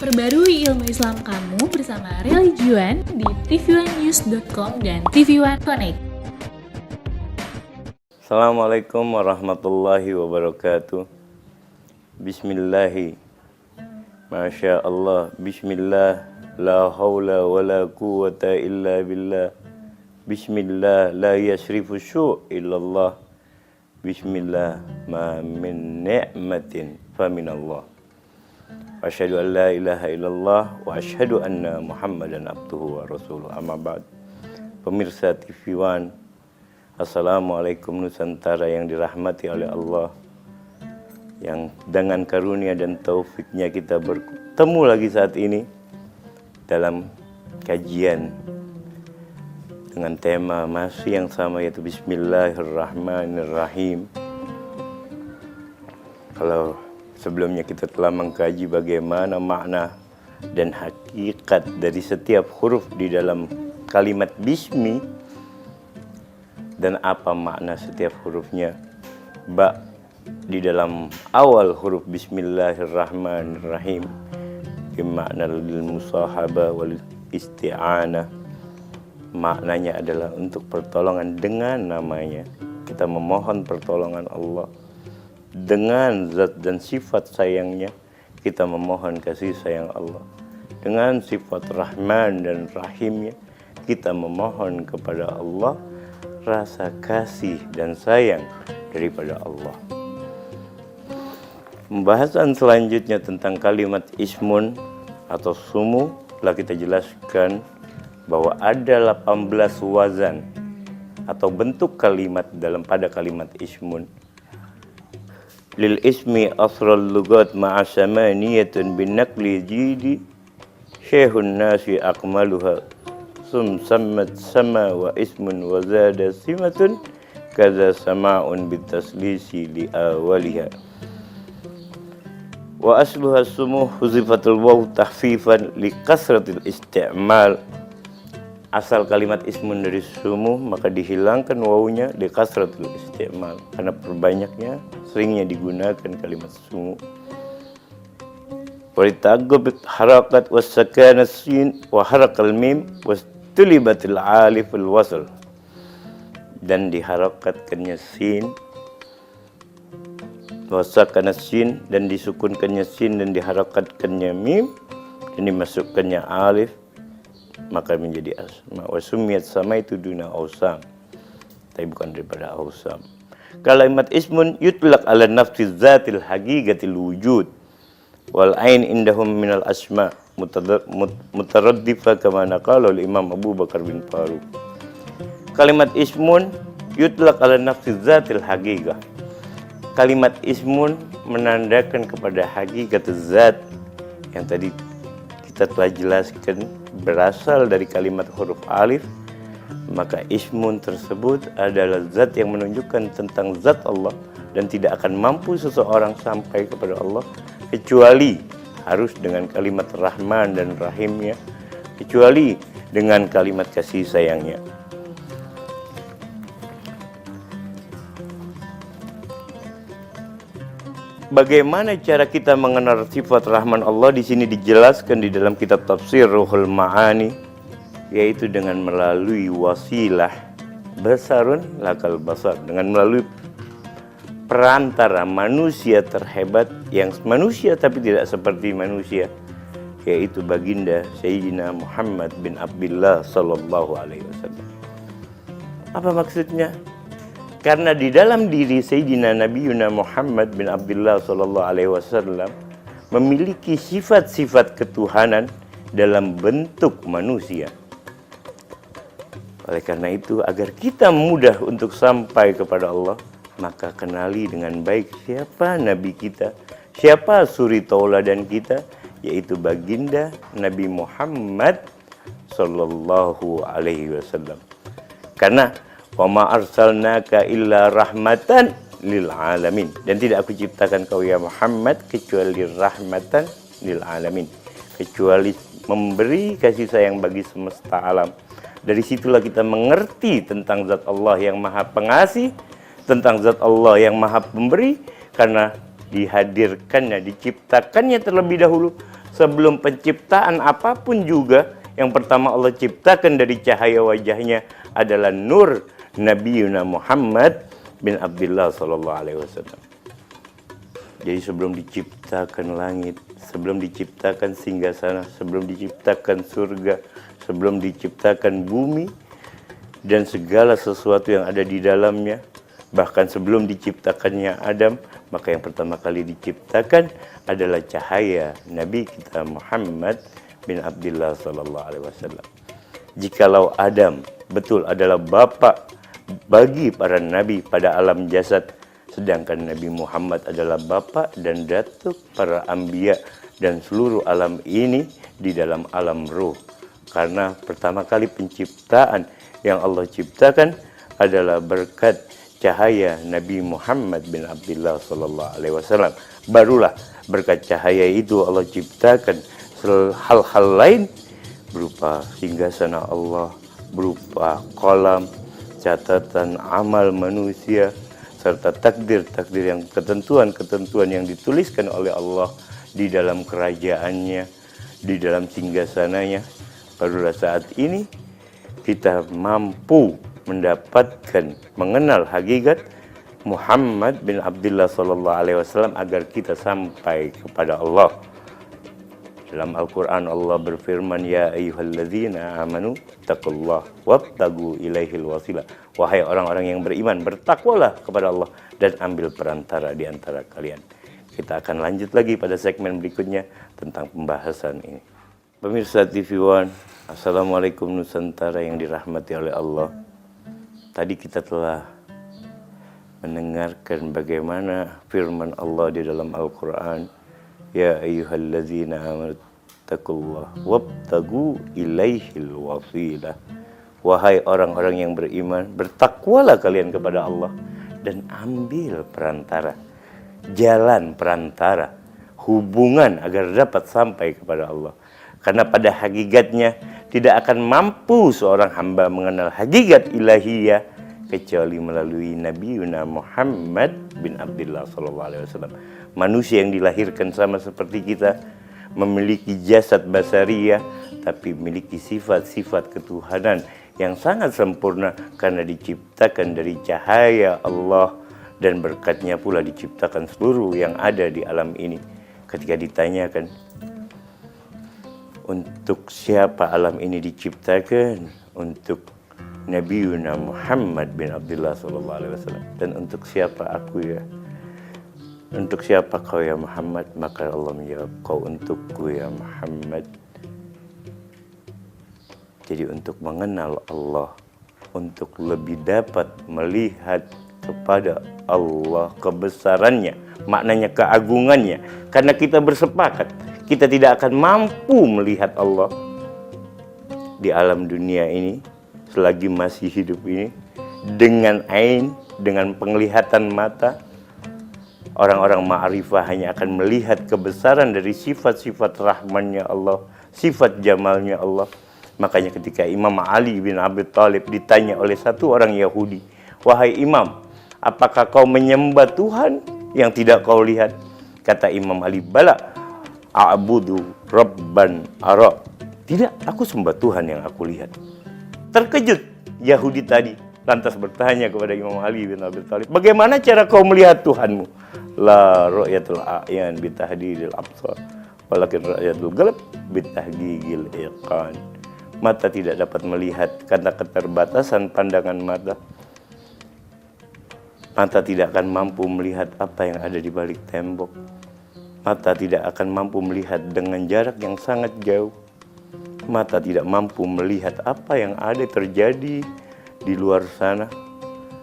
Perbarui ilmu Islam kamu bersama Religion di tv1news.com dan TV1 Connect. Assalamualaikum warahmatullahi wabarakatuh. Bismillahi, Masya Allah, Bismillah, la hawla wa la quwata illa billah. Bismillah, la yasrifu syu' illallah. Bismillah, ma min ni'matin faminallah. Wa asyhadu an la ilaha illallah wa asyhadu anna Muhammadan abduhu wa rasuluh. Amma ba'd. Pemirsa TV One, Assalamualaikum Nusantara yang dirahmati oleh Allah, yang dengan karunia dan taufiknya kita bertemu lagi saat ini dalam kajian dengan tema masih yang sama, yaitu Bismillahirrahmanirrahim. Kalau sebelumnya kita telah mengkaji bagaimana makna dan hakikat dari setiap huruf di dalam kalimat Bismi dan apa makna setiap hurufnya. Ba di dalam awal huruf Bismillahirrahmanirrahim bermakna lil musahaba wal isti'anah. Maknanya adalah untuk pertolongan dengan namanya. Kita memohon pertolongan Allah. Dengan zat dan sifat sayangnya kita memohon kasih sayang Allah. Dengan sifat Rahman dan Rahimnya kita memohon kepada Allah rasa kasih dan sayang daripada Allah. Pembahasan selanjutnya tentang kalimat ismun atau sumu telah kita jelaskan bahwa ada 18 wazan atau bentuk kalimat pada kalimat ismun. Lil ismi asral lugat ma'a samaniyatun bin naqli jidi syekhun nasi akmaluha sammat sama wa ismun wa zada simatun kaza sama'un bitaslisi li awaliha wa asluha sumuh huzifatul waw tahfifan li kasratil isti'mal. Asal kalimat ismun dari sumuh maka dihilangkan wawunya di kasratul isti'mal karena perbanyaknya seringnya digunakan kalimat sumuh. Wa litagab harakat was sakana sin wa harakal mim was tulibatil alif al wasl, dan diharakatkannya sin wa sakana sin dan disukunkannya sin dan diharakatkannya mim dan dimasukkannya alif maka menjadi asma. Wa sumiyat sama itu duna awsam, tapi bukan daripada awsam. Kalimat ismun yutlaq ala nafsi zatil haqiqatil wujud wal ain indahum minal asma mutaraddifa kama naqala Imam Abu Bakar bin Faruq. Kalimat ismun yutlaq ala nafsi zatil haqiqah. Kalimat ismun menandakan kepada hakikat zat yang tadi kita telah jelaskan berasal dari kalimat huruf alif, maka ismun tersebut adalah zat yang menunjukkan tentang zat Allah dan tidak akan mampu seseorang sampai kepada Allah kecuali harus dengan kalimat Rahman dan Rahimnya, kecuali dengan kalimat kasih sayangnya. Bagaimana cara kita mengenal sifat Rahman Allah? Di sini dijelaskan di dalam kitab tafsir Ruhul Ma'ani, yaitu dengan melalui wasilah basarun lakal basar, dengan melalui perantara manusia terhebat yang manusia tapi tidak seperti manusia, yaitu baginda Sayyidina Muhammad bin Abdullah sallallahu alaihi wasallam. Apa maksudnya? Karena di dalam diri Sayyidina Nabiyuna Muhammad bin Abdullah sallallahu alaihi wasallam memiliki sifat-sifat ketuhanan dalam bentuk manusia. Oleh karena itu, agar kita mudah untuk sampai kepada Allah, maka kenali dengan baik siapa Nabi kita, siapa suri tauladan kita, yaitu baginda Nabi Muhammad sallallahu alaihi wasallam. Karena wa ma arsalnaka illa rahmatan lil alamin, dan tidak aku ciptakan kau ya Muhammad kecuali rahmatan lil alamin, kecuali memberi kasih sayang bagi semesta alam. Dari situlah kita mengerti tentang zat Allah yang maha pengasih, tentang zat Allah yang maha pemberi, karena dihadirkannya, diciptakannya terlebih dahulu. Sebelum penciptaan apapun juga, yang pertama Allah ciptakan dari cahaya wajahnya adalah nur Nabi Muhammad bin Abdullah sallallahu alaihi wasallam. Jadi sebelum diciptakan langit, sebelum diciptakan singgasana, sebelum diciptakan surga, sebelum diciptakan bumi dan segala sesuatu yang ada di dalamnya, bahkan sebelum diciptakannya Adam, maka yang pertama kali diciptakan adalah cahaya Nabi kita Muhammad bin Abdullah sallallahu alaihi wasallam. Jikalau Adam betul adalah bapa bagi para nabi pada alam jasad, sedangkan Nabi Muhammad adalah bapa dan datuk para anbiya dan seluruh alam ini di dalam alam ruh. Karena pertama kali penciptaan yang Allah ciptakan adalah berkat cahaya Nabi Muhammad bin Abdullah sallallahu alaihi wasallam. Barulah berkat cahaya itu Allah ciptakan hal-hal lain berupa singgasana Allah, berupa kolam, catatan amal manusia, serta takdir-takdir yang ketentuan-ketentuan yang dituliskan oleh Allah di dalam kerajaannya, di dalam singgasananya. Barulah saat ini kita mampu mendapatkan, mengenal hakikat Muhammad bin Abdullah sallallahu alaihi wasallam agar kita sampai kepada Allah. Dalam Al-Quran Allah berfirman, ya ayyuhalladzina amanu taqullah wabtagu ilaihil wasilah. Wahai orang-orang yang beriman, bertakwalah kepada Allah dan ambil perantara di antara kalian. Kita akan lanjut lagi pada segmen berikutnya tentang pembahasan ini. Pemirsa TV One, Assalamualaikum Nusantara yang dirahmati oleh Allah. Tadi kita telah mendengarkan bagaimana firman Allah di dalam Al-Quran, ya ayyuhalladzina amanu taqullah wabtagu ilaihil wasilah. Wahai orang-orang yang beriman, bertakwalah kalian kepada Allah dan ambil perantara, jalan perantara, hubungan agar dapat sampai kepada Allah. Karena pada hakikatnya tidak akan mampu seorang hamba mengenal hakikat ilahiyah kecuali melalui Nabi Muhammad bin Abdullah SAW. Manusia yang dilahirkan sama seperti kita, memiliki jasad basariyah, tapi memiliki sifat-sifat ketuhanan yang sangat sempurna karena diciptakan dari cahaya Allah, dan berkatnya pula diciptakan seluruh yang ada di alam ini. Ketika ditanyakan, untuk siapa alam ini diciptakan? Untuk Nabi Muhammad bin Abdullah SAW. Dan untuk siapa aku ya? Untuk siapa kau ya Muhammad? Maka Allah menjawab, kau untukku ya Muhammad. Jadi untuk mengenal Allah, untuk lebih dapat melihat kepada Allah kebesarannya, maknanya keagungannya. Karena kita bersepakat, kita tidak akan mampu melihat Allah di alam dunia ini selagi masih hidup ini dengan ain, dengan penglihatan mata. Orang-orang ma'rifah hanya akan melihat kebesaran dari sifat-sifat rahmannya Allah, sifat jamalnya Allah. Makanya ketika Imam Ali bin Abi Thalib ditanya oleh satu orang Yahudi, wahai Imam, apakah kau menyembah Tuhan yang tidak kau lihat? Kata Imam Ali, bala, a'budu rabban ara. Tidak, aku sembah Tuhan yang aku lihat. Terkejut Yahudi tadi, lantas bertanya kepada Imam Ali bin Abi Thalib, bagaimana cara kau melihat Tuhanmu? La ru'yatul a'yan bitahdidil absar, walakin ru'yatul qalb bitahgigil iqan. Mata tidak dapat melihat karena keterbatasan pandangan mata. Mata tidak akan mampu melihat apa yang ada di balik tembok. Mata tidak akan mampu melihat dengan jarak yang sangat jauh. Mata tidak mampu melihat apa yang ada terjadi di luar sana.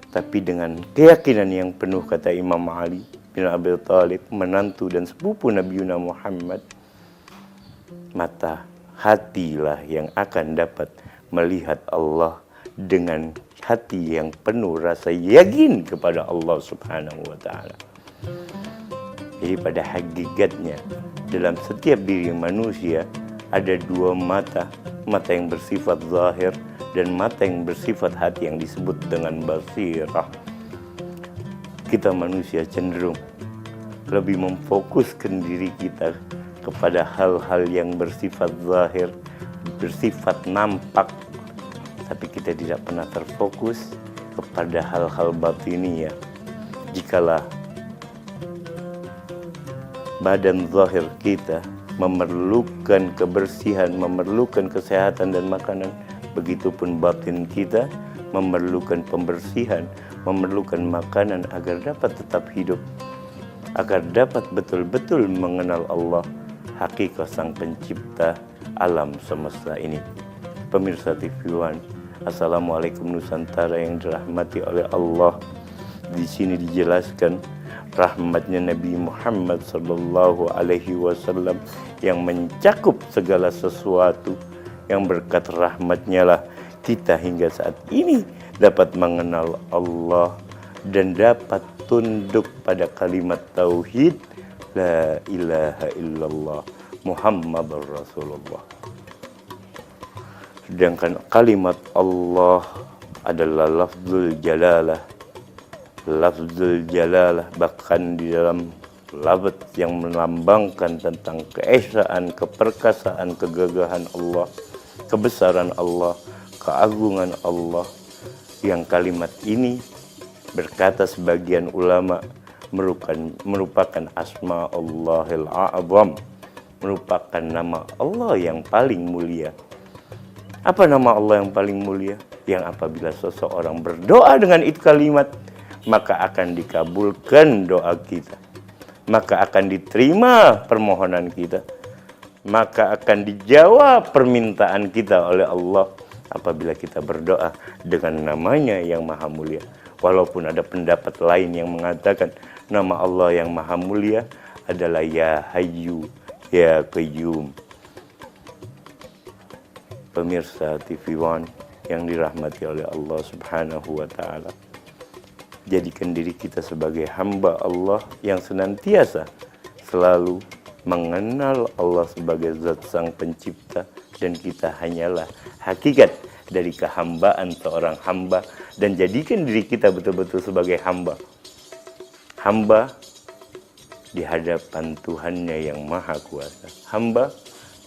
Tapi dengan keyakinan yang penuh, kata Imam Ali bin Abi Thalib, menantu dan sepupu Nabi Muhammad, mata hatilah yang akan dapat melihat Allah dengan hati yang penuh rasa yakin kepada Allah Subhanahu wa ta'ala. Jadi pada hakikatnya dalam setiap diri manusia ada dua mata, mata yang bersifat zahir dan mata yang bersifat hati yang disebut dengan basirah. Kita manusia cenderung lebih memfokuskan diri kita kepada hal-hal yang bersifat zahir, bersifat nampak, tapi kita tidak pernah terfokus kepada hal-hal batiniah. Jikalau badan zahir kita memerlukan kebersihan, memerlukan kesehatan dan makanan, begitupun batin kita memerlukan pembersihan, memerlukan makanan agar dapat tetap hidup, agar dapat betul-betul mengenal Allah, hakikat sang pencipta alam semesta ini. Pemirsa TV One, Assalamualaikum Nusantara yang dirahmati oleh Allah. Di sini dijelaskan rahmatnya Nabi Muhammad sallallahu alaihi wasallam yang mencakup segala sesuatu, yang berkat rahmatnya lah kita hingga saat ini dapat mengenal Allah dan dapat tunduk pada kalimat tauhid la ilaha illallah Muhammadur Rasulullah. Sedangkan kalimat Allah adalah lafzul jalalah. Lafzul jalalah bahkan di dalam lafaz yang melambangkan tentang keesaan, keperkasaan, kegagahan Allah, kebesaran Allah, keagungan Allah, yang kalimat ini berkata sebagian ulama merupakan asma Allahil a'zam, merupakan nama Allah yang paling mulia. Apa nama Allah yang paling mulia? Yang apabila seseorang berdoa dengan itu kalimat, maka akan dikabulkan doa kita, maka akan diterima permohonan kita, maka akan dijawab permintaan kita oleh Allah apabila kita berdoa dengan namanya yang maha mulia. Walaupun ada pendapat lain yang mengatakan nama Allah yang maha mulia adalah Ya Hayyu Ya Qayyum. Pemirsa TV One yang dirahmati oleh Allah Subhanahu wa Ta'ala, jadikan diri kita sebagai hamba Allah yang senantiasa selalu mengenal Allah sebagai zat sang pencipta, dan kita hanyalah hakikat dari kehambaan seorang hamba, dan jadikan diri kita betul-betul sebagai hamba. Hamba di hadapan Tuhannya yang maha kuasa. Hamba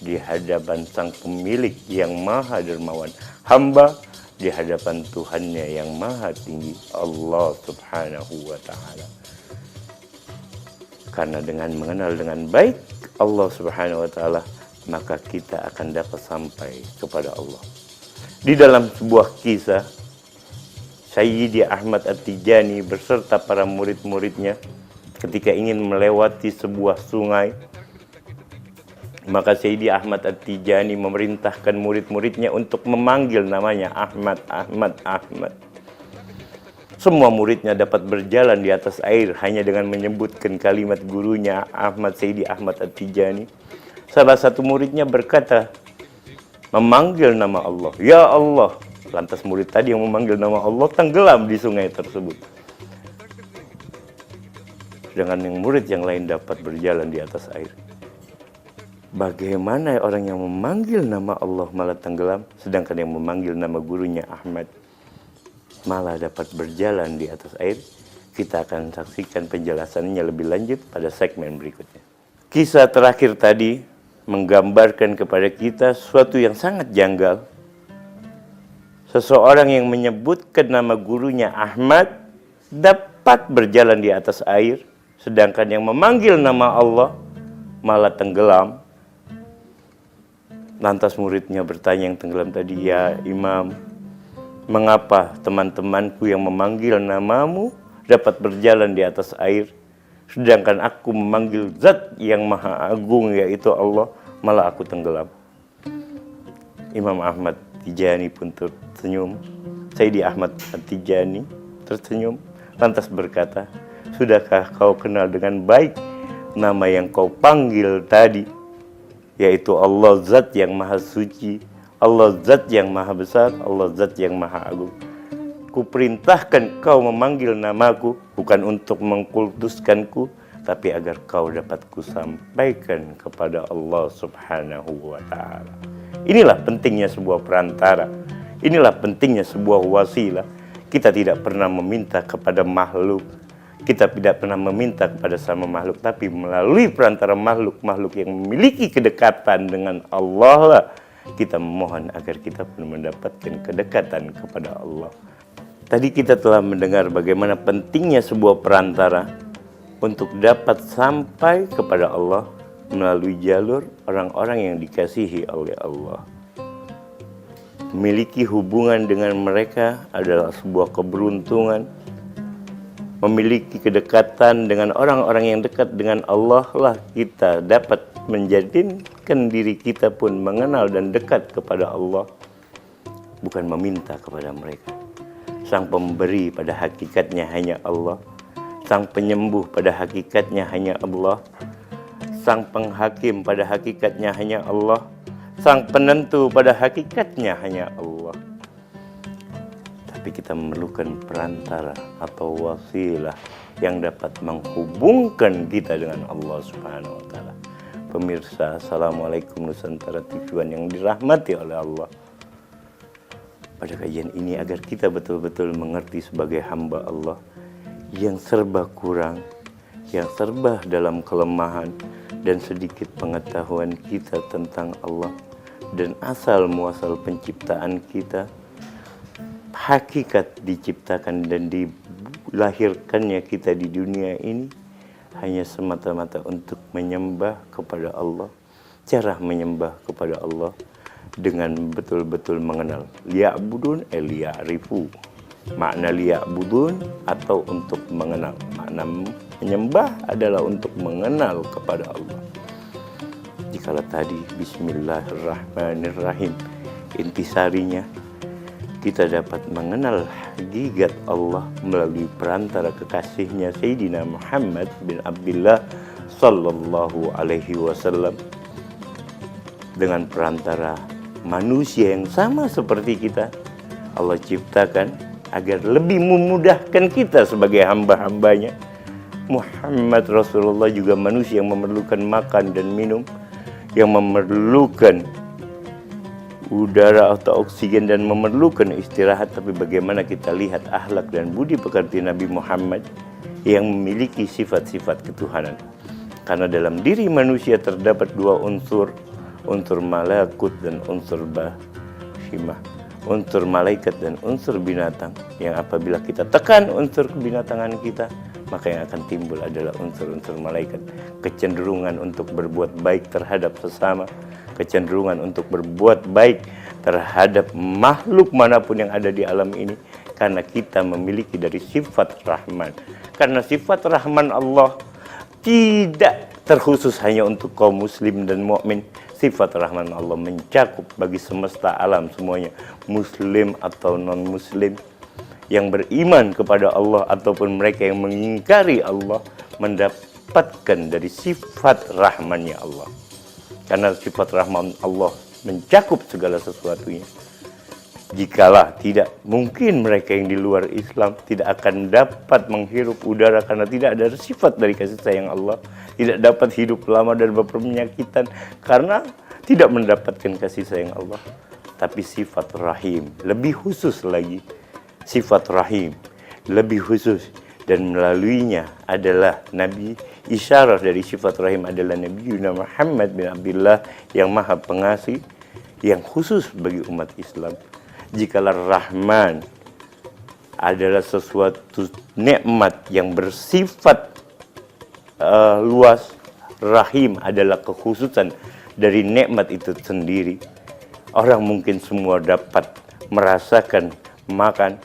di hadapan sang pemilik yang maha dermawan. Hamba di hadapan Tuhannya yang maha tinggi, Allah Subhanahu wa Ta'ala. Karena dengan mengenal dengan baik Allah Subhanahu wa Ta'ala, maka kita akan dapat sampai kepada Allah. Di dalam sebuah kisah, Sayyidi Ahmad At-Tijani beserta para murid-muridnya ketika ingin melewati sebuah sungai, maka Sayyidi Ahmad At-Tijani memerintahkan murid-muridnya untuk memanggil namanya Ahmad, Ahmad, Ahmad. Semua muridnya dapat berjalan di atas air hanya dengan menyebutkan kalimat gurunya Ahmad, Sayyidi Ahmad At-Tijani. Salah satu muridnya berkata, memanggil nama Allah, Ya Allah. Lantas murid tadi yang memanggil nama Allah tenggelam di sungai tersebut. Sedangkan yang murid yang lain dapat berjalan di atas air. Bagaimana orang yang memanggil nama Allah malah tenggelam, sedangkan yang memanggil nama gurunya Ahmad malah dapat berjalan di atas air? Kita akan saksikan penjelasannya lebih lanjut pada segmen berikutnya. Kisah terakhir tadi menggambarkan kepada kita sesuatu yang sangat janggal. Seseorang yang menyebutkan nama gurunya Ahmad dapat berjalan di atas air, sedangkan yang memanggil nama Allah malah tenggelam. Lantas muridnya bertanya yang tenggelam tadi, Ya Imam, mengapa teman-temanku yang memanggil namamu dapat berjalan di atas air, sedangkan aku memanggil zat yang maha agung yaitu Allah, malah aku tenggelam? Imam Ahmad Tijani pun tersenyum. Sayyidi Ahmad Tijani tersenyum, lantas berkata, sudahkah kau kenal dengan baik nama yang kau panggil tadi, yaitu Allah zat yang maha suci, Allah zat yang maha besar, Allah zat yang maha agung. Kuperintahkan kau memanggil namaku bukan untuk mengkultuskanku, tapi agar kau dapat kusampaikan kepada Allah Subhanahu wa Ta'ala. Inilah pentingnya sebuah perantara. Inilah pentingnya sebuah wasilah. Kita tidak pernah meminta kepada makhluk. Kita tidak pernah meminta kepada sama makhluk, tapi melalui perantara makhluk-makhluk yang memiliki kedekatan dengan Allah lah kita memohon agar kita pun mendapatkan kedekatan kepada Allah. Tadi kita telah mendengar bagaimana pentingnya sebuah perantara untuk dapat sampai kepada Allah melalui jalur orang-orang yang dikasihi oleh Allah. Memiliki hubungan dengan mereka adalah sebuah keberuntungan. Memiliki kedekatan dengan orang-orang yang dekat dengan Allah lah kita dapat menjadikan diri kita pun mengenal dan dekat kepada Allah. Bukan meminta kepada mereka. Sang pemberi pada hakikatnya hanya Allah. Sang penyembuh pada hakikatnya hanya Allah. Sang penghakim pada hakikatnya hanya Allah. Sang penentu pada hakikatnya hanya Allah. Tapi kita memerlukan perantara atau wasilah yang dapat menghubungkan kita dengan Allah Subhanahu wa taala. Pemirsa, Assalamualaikum Nusantara TV yang dirahmati oleh Allah. Pada kajian ini agar kita betul-betul mengerti sebagai hamba Allah yang serba kurang, yang serba dalam kelemahan dan sedikit pengetahuan kita tentang Allah dan asal muasal penciptaan kita. Hakikat diciptakan dan dilahirkannya kita di dunia ini hanya semata-mata untuk menyembah kepada Allah. Cara menyembah kepada Allah dengan betul-betul mengenal. Liya'budun liya'rifu. Makna liya'budun atau untuk mengenal. Makna menyembah adalah untuk mengenal kepada Allah. Jikalau tadi Bismillahirrahmanirrahim intisarinya kita dapat mengenal hakikat Allah melalui perantara kekasihnya Sayyidina Muhammad bin Abdullah sallallahu alaihi wasallam, dengan perantara manusia yang sama seperti kita. Allah ciptakan agar lebih memudahkan kita sebagai hamba-hambanya. Muhammad Rasulullah juga manusia yang memerlukan makan dan minum, yang memerlukan udara atau oksigen dan memerlukan istirahat. Tapi bagaimana kita lihat akhlak dan budi pekerti Nabi Muhammad yang memiliki sifat-sifat ketuhanan. Karena dalam diri manusia terdapat dua unsur malakut dan unsur bahimah, unsur malaikat dan unsur binatang, yang apabila kita tekan unsur kebinatangan kita, maka yang akan timbul adalah unsur-unsur malaikat. Kecenderungan untuk berbuat baik terhadap sesama, kecenderungan untuk berbuat baik terhadap makhluk manapun yang ada di alam ini, karena kita memiliki dari sifat Rahman. Karena sifat Rahman Allah tidak terkhusus hanya untuk kaum muslim dan mukmin. Sifat Rahman Allah mencakup bagi semesta alam semuanya, muslim atau non muslim, yang beriman kepada Allah ataupun mereka yang mengingkari Allah, mendapatkan dari sifat Rahmannya Allah. Karena sifat Rahman Allah mencakup segala sesuatunya. Jikalau tidak, mungkin mereka yang di luar Islam tidak akan dapat menghirup udara karena tidak ada sifat dari kasih sayang Allah. Tidak dapat hidup lama dan berpenyakitan karena tidak mendapatkan kasih sayang Allah. Tapi sifat Rahim lebih khusus lagi. Sifat Rahim lebih khusus, dan melaluinya adalah Nabi. Isyarah dari sifat Rahim adalah Nabi Muhammad bin Abdullah yang maha pengasih, yang khusus bagi umat Islam. Jikalau Rahman adalah sesuatu nikmat yang bersifat luas, Rahim adalah kekhususan dari nikmat itu sendiri. Orang mungkin semua dapat merasakan makan,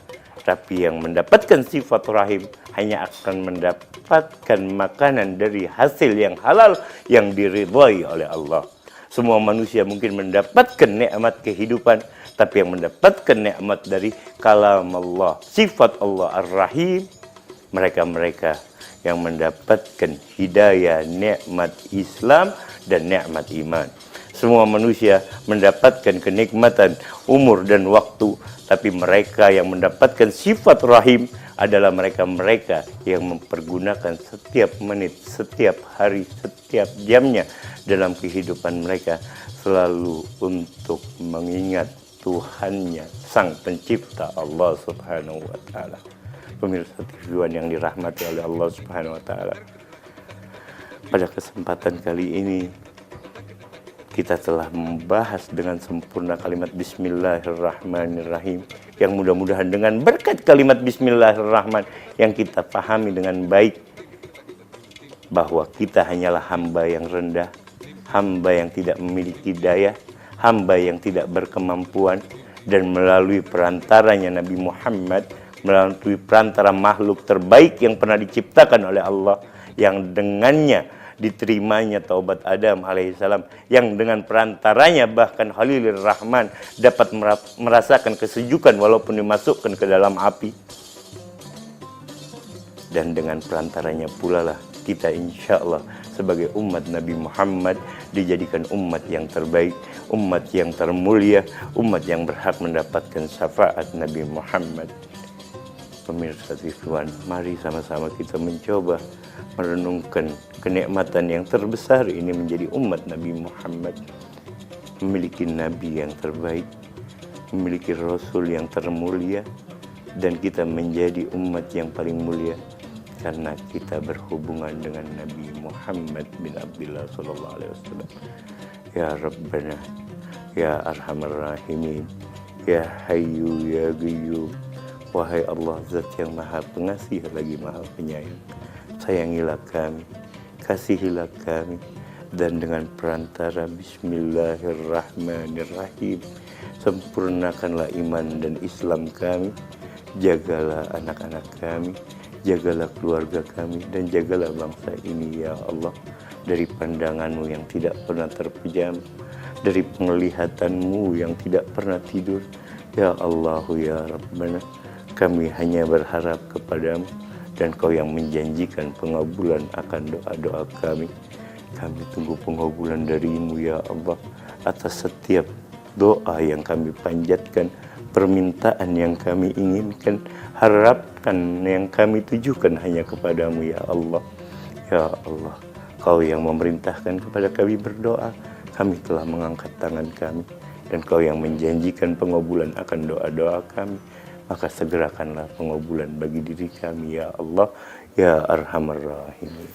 tapi yang mendapatkan sifat Rahim hanya akan mendapatkan makanan dari hasil yang halal yang diridhai oleh Allah. Semua manusia mungkin mendapatkan nikmat kehidupan, tapi yang mendapatkan nikmat dari kalam Allah, sifat Allah Ar-Rahim, mereka-mereka yang mendapatkan hidayah, nikmat Islam dan nikmat iman. Semua manusia mendapatkan kenikmatan umur dan waktu, tapi mereka yang mendapatkan sifat Rahim adalah mereka-mereka yang mempergunakan setiap menit, setiap hari, setiap jamnya dalam kehidupan mereka selalu untuk mengingat Tuhannya, Sang Pencipta Allah Subhanahu wa Ta'ala. Pemirsa TV One yang dirahmati oleh Allah Subhanahu wa taala. Pada kesempatan kali ini kita telah membahas dengan sempurna kalimat Bismillahirrahmanirrahim, yang mudah-mudahan dengan berkat kalimat Bismillahirrahman yang kita pahami dengan baik bahwa kita hanyalah hamba yang rendah, hamba yang tidak memiliki daya, hamba yang tidak berkemampuan, dan melalui perantaranya Nabi Muhammad, melalui perantara makhluk terbaik yang pernah diciptakan oleh Allah, yang dengannya diterimanya taubat Adam alaihissalam, yang dengan perantaranya bahkan Khalilur Rahman dapat merasakan kesejukan walaupun dimasukkan ke dalam api. Dan dengan perantaranya pula lah kita insya Allah sebagai umat Nabi Muhammad dijadikan umat yang terbaik, umat yang termulia, umat yang berhak mendapatkan syafaat Nabi Muhammad. Pemirsa TV One, mari sama-sama kita mencoba merenungkan kenikmatan yang terbesar ini menjadi umat Nabi Muhammad, memiliki Nabi yang terbaik, memiliki Rasul yang termulia, dan kita menjadi umat yang paling mulia karena kita berhubungan dengan Nabi Muhammad bin Abdullah sallallahu alaihi wasallam. Ya Rabbana, ya Arhamar Rahimin, ya Hayyu ya Qayyum. Wahai Allah, Zat yang Maha Pengasih lagi Maha Penyayang, sayangilah kami, kasihilah kami, dan dengan perantara Bismillahirrahmanirrahim sempurnakanlah iman dan Islam kami, jagalah anak-anak kami, jagalah keluarga kami, dan jagalah bangsa ini ya Allah dari pandangan-Mu yang tidak pernah terpejam, dari penglihatan-Mu yang tidak pernah tidur. Ya Allah ya Rabbana, kami hanya berharap kepadamu, dan Kau yang menjanjikan pengabulan akan doa-doa kami. Kami tunggu pengabulan dari-Mu ya Allah atas setiap doa yang kami panjatkan, permintaan yang kami inginkan, harapan yang kami tujukan hanya kepadamu ya Allah. Ya Allah, Kau yang memerintahkan kepada kami berdoa, kami telah mengangkat tangan kami, dan Kau yang menjanjikan pengabulan akan doa-doa kami. Maka segerakanlah pengabulan bagi diri kami ya Allah, ya Arhamar Rahimin.